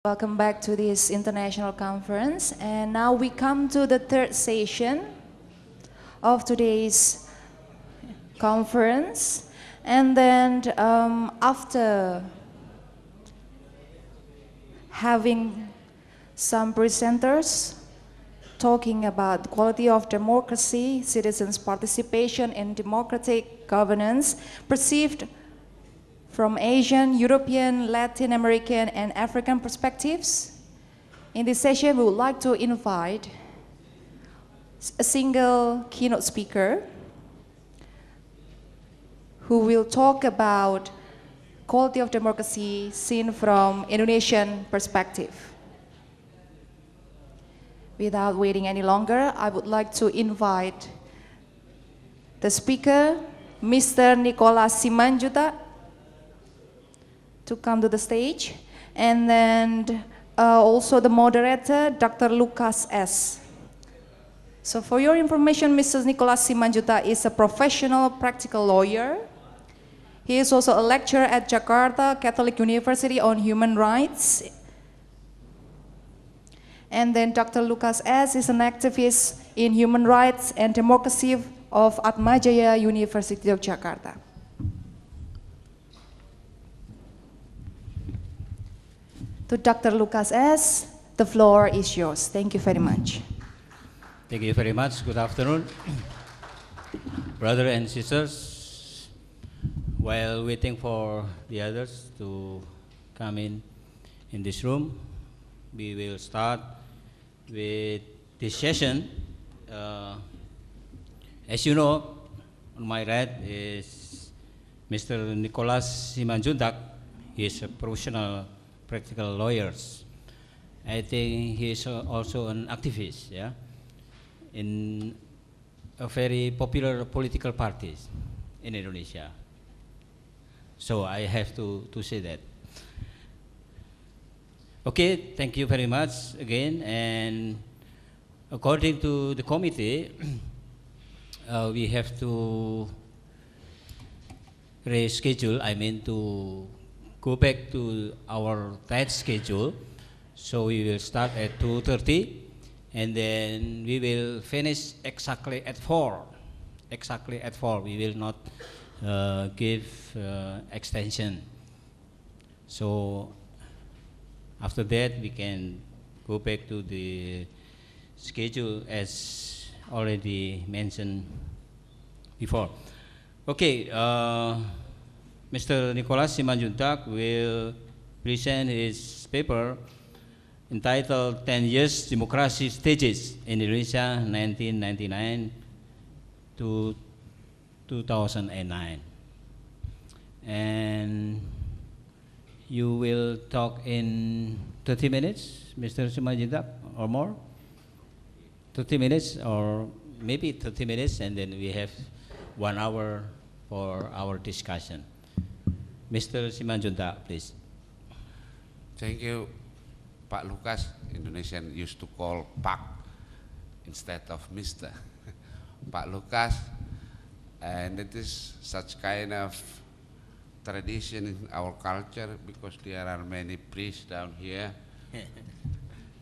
Welcome back to this international conference. And now we come to the third session of today's conference. And then after having some presenters talking about the quality of democracy, citizens' participation in democratic governance, perceived from Asian, European, Latin American, and African perspectives. In this session, we would like to invite a single keynote speaker who will talk about quality of democracy seen from Indonesian perspective. Without waiting any longer, I would like to invite the speaker, Mr. Nikolas Simanjuntak, to come to the stage, and then also the moderator, Dr. Lucas S. So for your information, Mr. Nikolas Simanjuntak is a professional practical lawyer. He is also a lecturer at Jakarta Catholic University on Human Rights. And then Dr. Lucas S. is an activist in human rights and democracy of Atmajaya University of Jakarta. To Dr. Lucas S., the floor is yours. Thank you very much. Thank you very much. Good afternoon, brothers and sisters. While waiting for the others to come in this room, we will start with this session. As you know, on my right is Mr. Nikolas Simanjuntak. He is a professional practical lawyers. I think he is also an activist, yeah, in a very popular political parties in Indonesia. So I have to say that. Okay, thank you very much again. And according to the committee, we have to reschedule, to go back to our tight schedule. So we will start at 2:30 and then we will finish exactly at 4. Exactly at 4. We will not give extension. So after that we can go back to the schedule as already mentioned before. Okay. Mr. Nikolas Simanjuntak will present his paper entitled 10 Years Democracy Stages in Indonesia 1999 to 2009. And you will talk in 30 minutes, Mr. Simanjuntak, or more? 30 minutes or maybe 30 minutes, and then we have 1 hour for our discussion. Mr. Simanjuntak, please. Thank you, Pak Lucas. Indonesian used to call Pak instead of Mr. Pak Lucas, and it is such kind of tradition in our culture because there are many priests down here.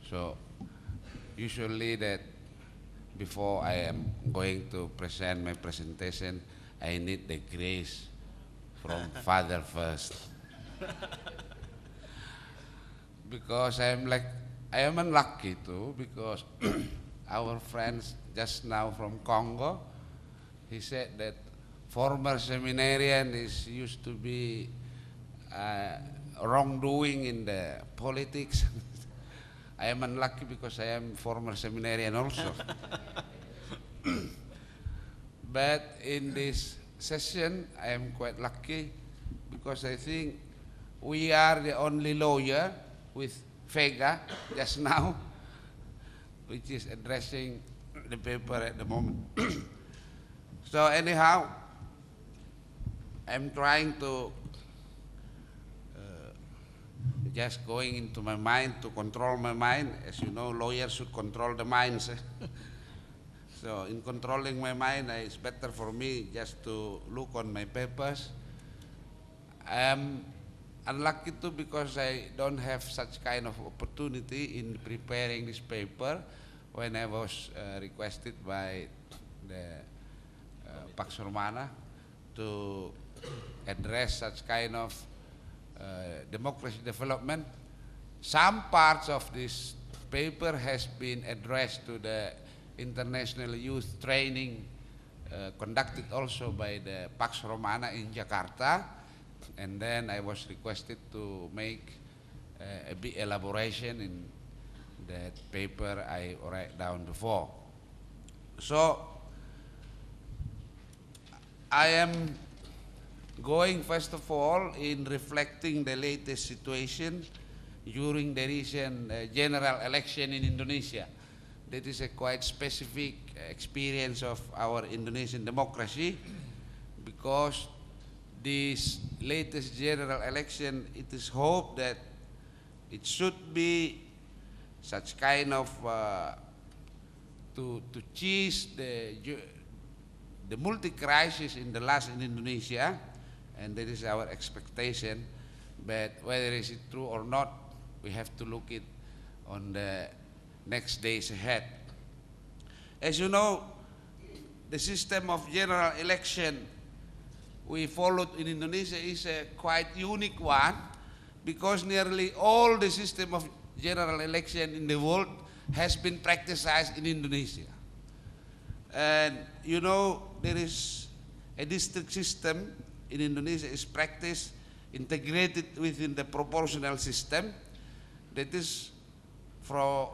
So usually that before I am going to present my presentation, I need the grace from Father first. Because I am unlucky too, because our friends just now from Congo, he said that former seminarian is used to be wrongdoing in the politics. I am unlucky because I am former seminarian also. But in this session, I am quite lucky because I think we are the only lawyer with Vega just now, which is addressing the paper at the moment. So anyhow, I'm trying to just going into my mind to control my mind. As you know, lawyers should control the minds. So in controlling my mind, it's better for me just to look on my papers. unlucky too, because I don't have such kind of opportunity in preparing this paper when I was requested by the Pax Romana to address such kind of democracy development. Some parts of this paper has been addressed to the international youth training conducted also by the Pax Romana in Jakarta, and then I was requested to make a big elaboration in that paper I write down before. So I am going first of all in reflecting the latest situation during the recent general election in Indonesia. That is a quite specific experience of our Indonesian democracy, because this latest general election, it is hoped that it should be such kind of to cheese the multi-crisis in the last in Indonesia, and that is our expectation. But whether is it true or not, we have to look it on the next days ahead. As you know, the system of general election we followed in Indonesia is a quite unique one, because nearly all the system of general election in the world has been practiced in Indonesia. And you know, there is a district system in Indonesia is practiced integrated within the proportional system, that is for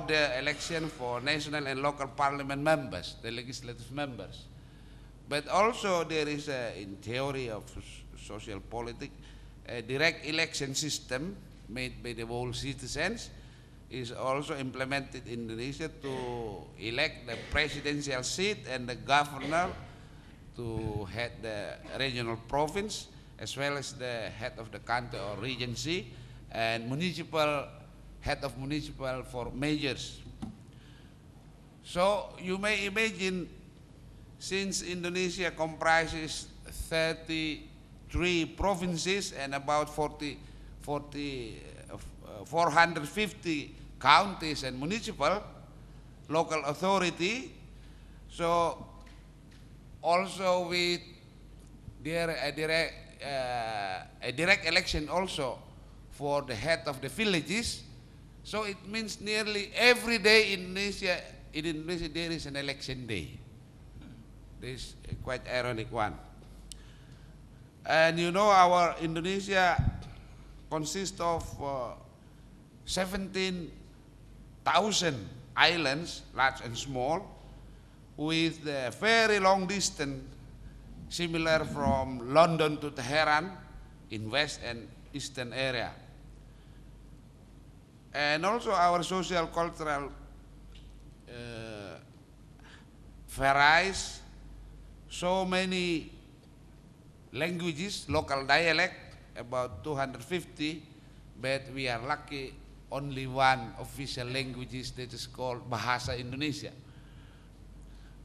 the election for national and local parliament members, the legislative members. But also there is, in theory of social politics, a direct election system made by the whole citizens is also implemented in Indonesia to elect the presidential seat and the governor to head the regional province, as well as the head of the country or regency, and municipal head of municipal for mayors. So you may imagine, since Indonesia comprises 33 provinces and about 450 counties and municipal local authority, so also with a direct election also for the head of the villages. So it means nearly every day in Indonesia there is an election day. This is a quite ironic one. And you know, our Indonesia consists of 17,000 islands, large and small, with a very long distance, similar from London to Tehran in west and eastern area. And also our social cultural varies. So many languages, local dialect, about 250, but we are lucky only one official language that is called Bahasa Indonesia.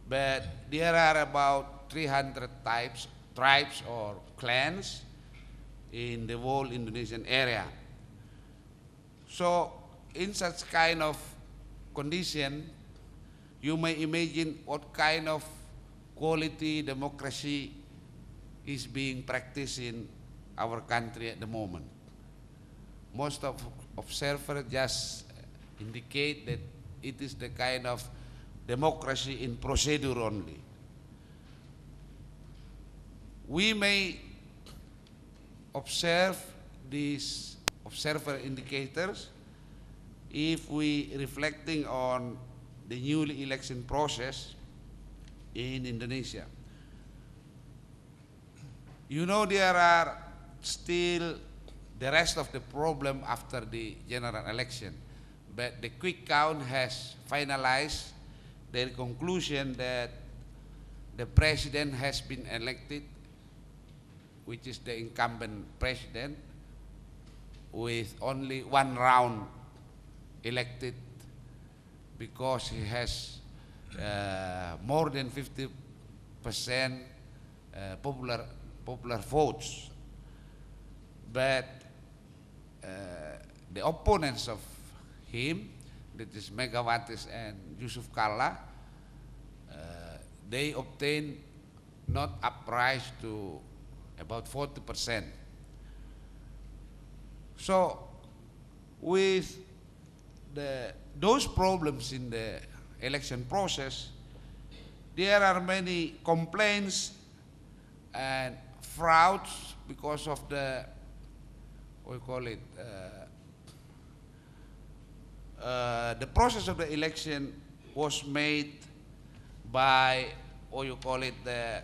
But there are about 300 tribes or clans in the whole Indonesian area. So in such kind of condition, you may imagine what kind of quality democracy is being practiced in our country at the moment. Most of observers just indicate that it is the kind of democracy in procedure only. We may observe these observer indicators if we reflecting on the newly election process in Indonesia. You know, there are still the rest of the problem after the general election, but the quick count has finalized their conclusion that the president has been elected, which is the incumbent president, with only one round elected, because he has more than 50% popular votes. But the opponents of him, that is Megawati and Yusuf Kalla, they obtained not uprise to about 40%. So with those problems in the election process, there are many complaints and frauds because of the, what you call it, the process of the election was made by, or you call it, the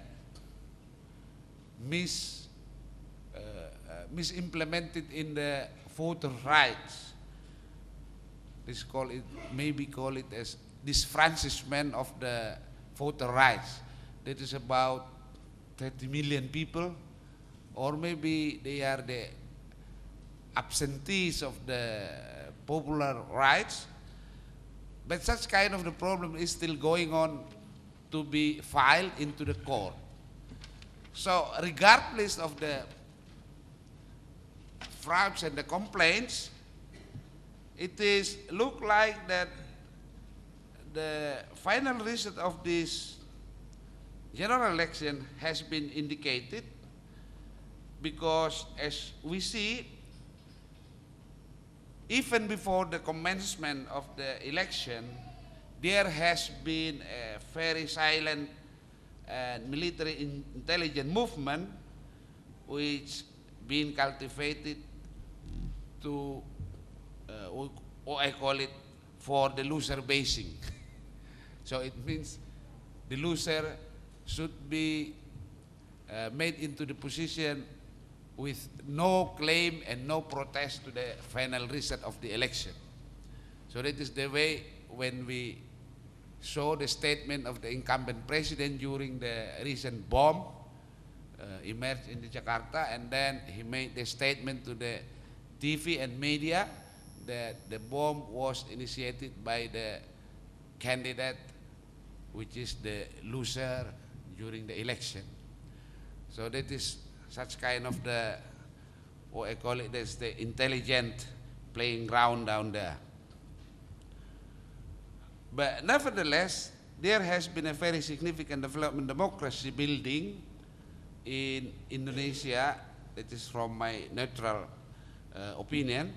misimplemented in the voter rights. This call it, maybe call it as disfranchisement of the voter rights. That is about 30 million people, or maybe they are the absentees of the popular rights. But such kind of the problem is still going on to be filed into the court. So regardless of the frauds and the complaints, it is look like that the final result of this general election has been indicated, because as we see, even before the commencement of the election, there has been a very silent and military intelligence movement which been cultivated to, or I call it, for the loser basing. So it means the loser should be made into the position with no claim and no protest to the final result of the election. So that is the way when we saw the statement of the incumbent president during the recent bomb emerged in Jakarta, and then he made the statement to the TV and media that the bomb was initiated by the candidate which is the loser during the election. So that is such kind of the, what I call it, as the intelligent playing ground down there. But nevertheless, there has been a very significant development democracy building in Indonesia. That is from my neutral opinion,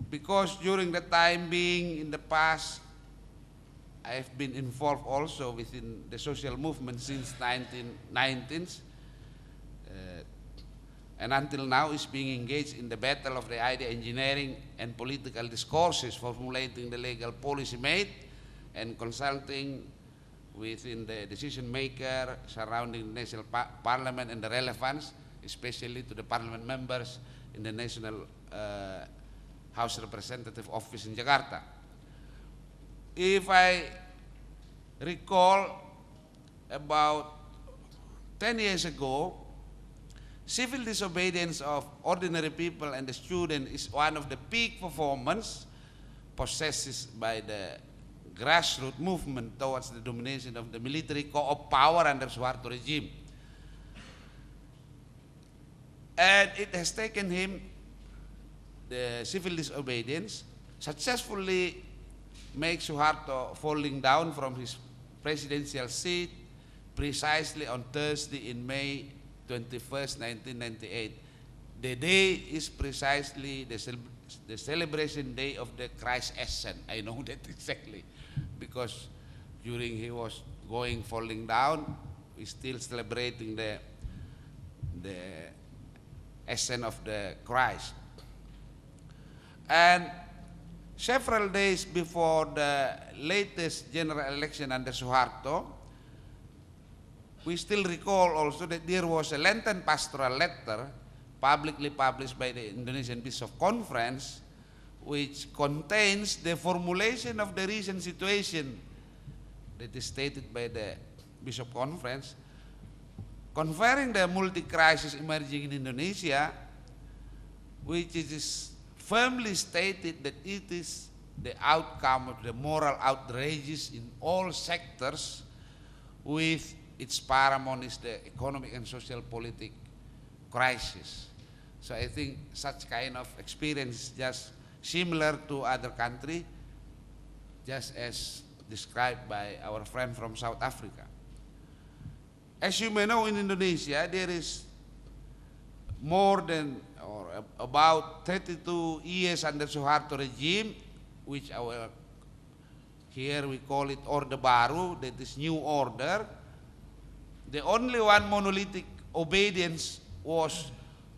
because during the time being in the past, I have been involved also within the social movement since 1990s, and until now is being engaged in the battle of the idea engineering and political discourses, formulating the legal policy made and consulting within the decision maker surrounding the national parliament and the relevance, especially to the parliament members in the National House Representative Office in Jakarta. If I recall, about 10 years ago, civil disobedience of ordinary people and the student is one of the peak performance possessed by the grassroots movement towards the domination of the military co-op power under Suharto regime. And it has taken him, the civil disobedience, successfully make Suharto falling down from his presidential seat precisely on Thursday in May 21st, 1998. The day is precisely the celebration day of the Christ Ascent. I know that exactly, because during he was falling down, we still celebrating the ascent of the Christ. And several days before the latest general election under Suharto, we still recall also that there was a Lenten pastoral letter publicly published by the Indonesian Bishop Conference, which contains the formulation of the recent situation that is stated by the Bishop Conference, conferring the multi-crisis emerging in Indonesia, which is firmly stated that it is the outcome of the moral outrages in all sectors, with its paramount is the economic and social politic crisis. So I think such kind of experience is just similar to other country, just as described by our friend from South Africa. As you may know, in Indonesia, there is more than or about 32 years under Suharto regime, which here we call it Orde Baru, that is new order. The only one monolithic obedience was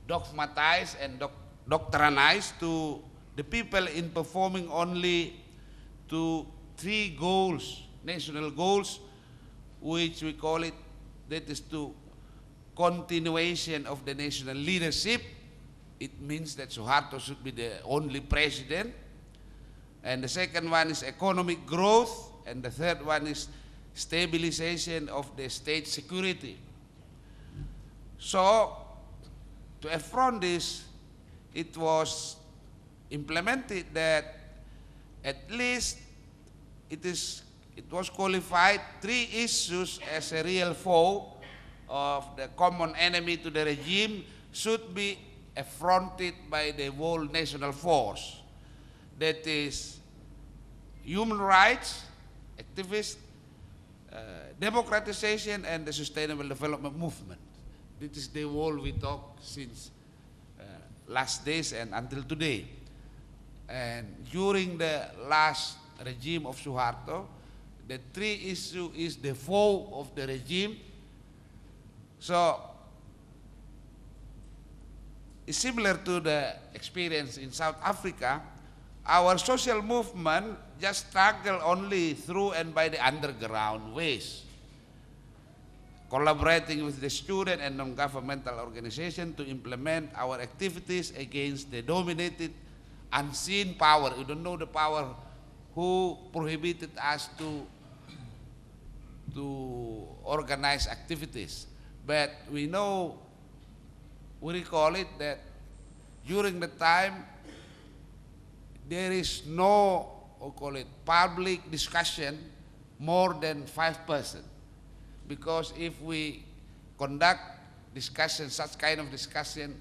dogmatized and doctrinized to the people in performing only to 3 goals, national goals, which we call it, that is to continuation of the national leadership. It means that Suharto should be the only president. And the second one is economic growth, and the third one is stabilization of the state security. So, to affront this, it was implemented that at least it was qualified 3 issues as a real foe of the common enemy to the regime should be affronted by the whole national force. That is human rights, activists, democratization, and the sustainable development movement. This is the whole we talk since last days and until today. And during the last regime of Suharto, the 3 issue is the foe of the regime. So it's similar to the experience in South Africa. Our social movement just struggle only through and by the underground ways, collaborating with the student and non-governmental organization to implement our activities against the dominated unseen power. We don't know the power who prohibited us to organize activities. But we know, we recall it, that during the time there is no, we call it, public discussion more than 5%. Because if we conduct discussion, such kind of discussion,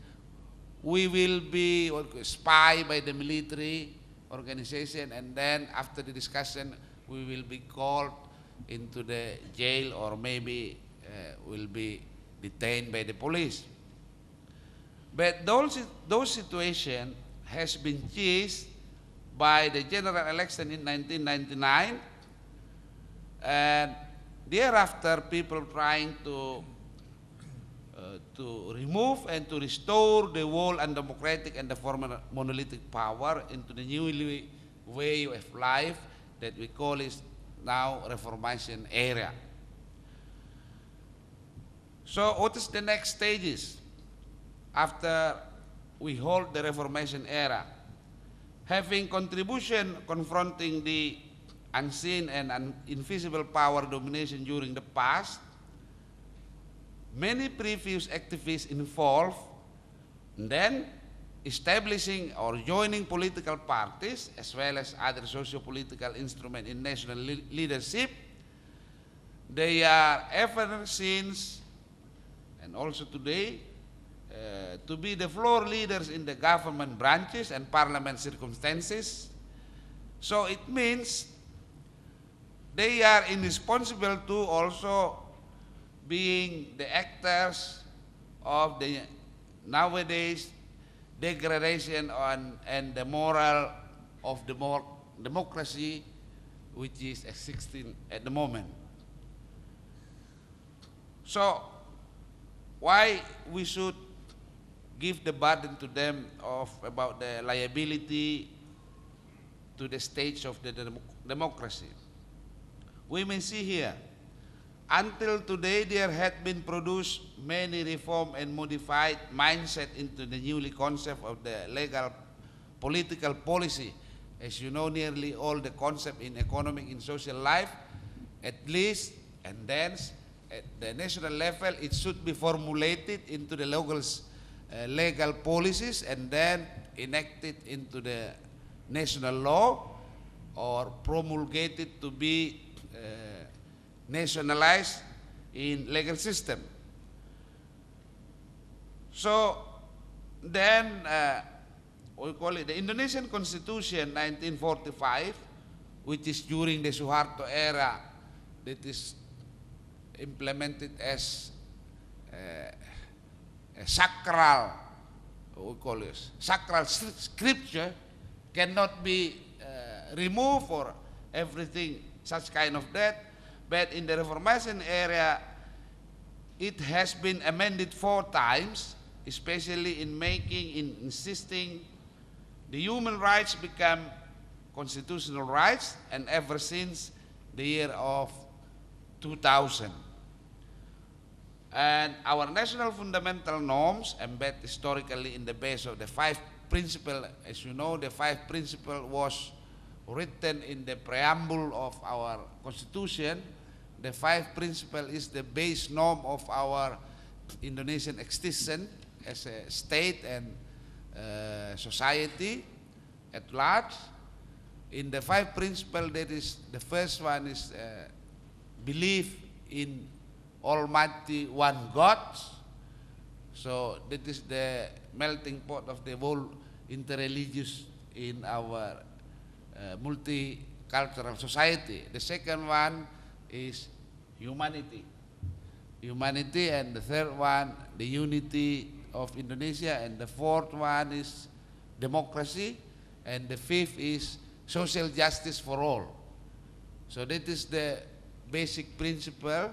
we will be spied by the military organization, and then after the discussion, we will be called into the jail, or maybe will be detained by the police. But those situations has been changed by the general election in 1999, and thereafter people trying to remove and to restore the whole undemocratic and the former monolithic power into the new way of life that we call is now Reformation era. So what is the next stages after we hold the Reformation era? Having contribution confronting the unseen and invisible power domination during the past, many previous activists involved, and then establishing or joining political parties as well as other socio-political instruments in national leadership. They are ever since and also today to be the floor leaders in the government branches and parliament circumstances. So it means they are indispensable to also being the actors of the nowadays degradation and the moral of the democracy which is existing at the moment. So why we should give the burden to them of about the liability to the stage of the democracy? We may see here, until today there had been produced many reform and modified mindset into the newly concept of the legal political policy. As you know, nearly all the concept in economic and social life, at least, and then at the national level, it should be formulated into the legal policies and then enacted into the national law or promulgated to be nationalized in legal system. So Then, we call it the Indonesian Constitution 1945, which is during the Suharto era, that is implemented as a sacral, we call it sacral scripture, cannot be removed or everything, such kind of that. But in the Reformation area, it has been amended 4 times, especially in insisting the human rights become constitutional rights, and ever since the year of 2000. And our national fundamental norms embed historically in the base of the 5 principles. As you know, the 5 principles was written in the preamble of our constitution. The 5 principles is the base norm of our Indonesian existence as a state and society at large. In the 5 principles, that is, the first one is belief in Almighty One God. So that is the melting pot of the whole interreligious in our multicultural society. The second one is humanity. Humanity, and the third one, the unity of Indonesia, and the fourth one is democracy, and the fifth is social justice for all. So that is the basic principle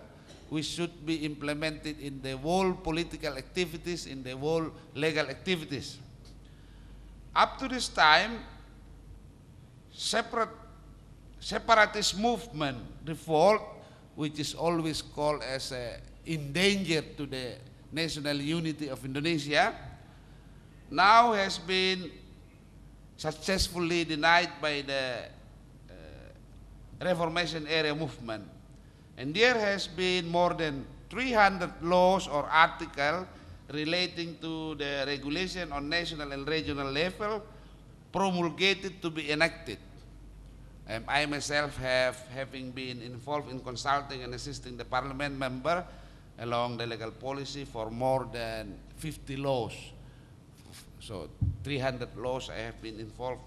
which should be implemented in the whole political activities, in the whole legal activities. Up to this time, separatist movement revolt, which is always called as a endanger to the national unity of Indonesia, now has been successfully denied by the Reformation area movement. And there has been more than 300 laws or articles relating to the regulation on national and regional level promulgated to be enacted. I myself having been involved in consulting and assisting the parliament member along the legal policy for more than 50 laws. So 300 laws I have been involved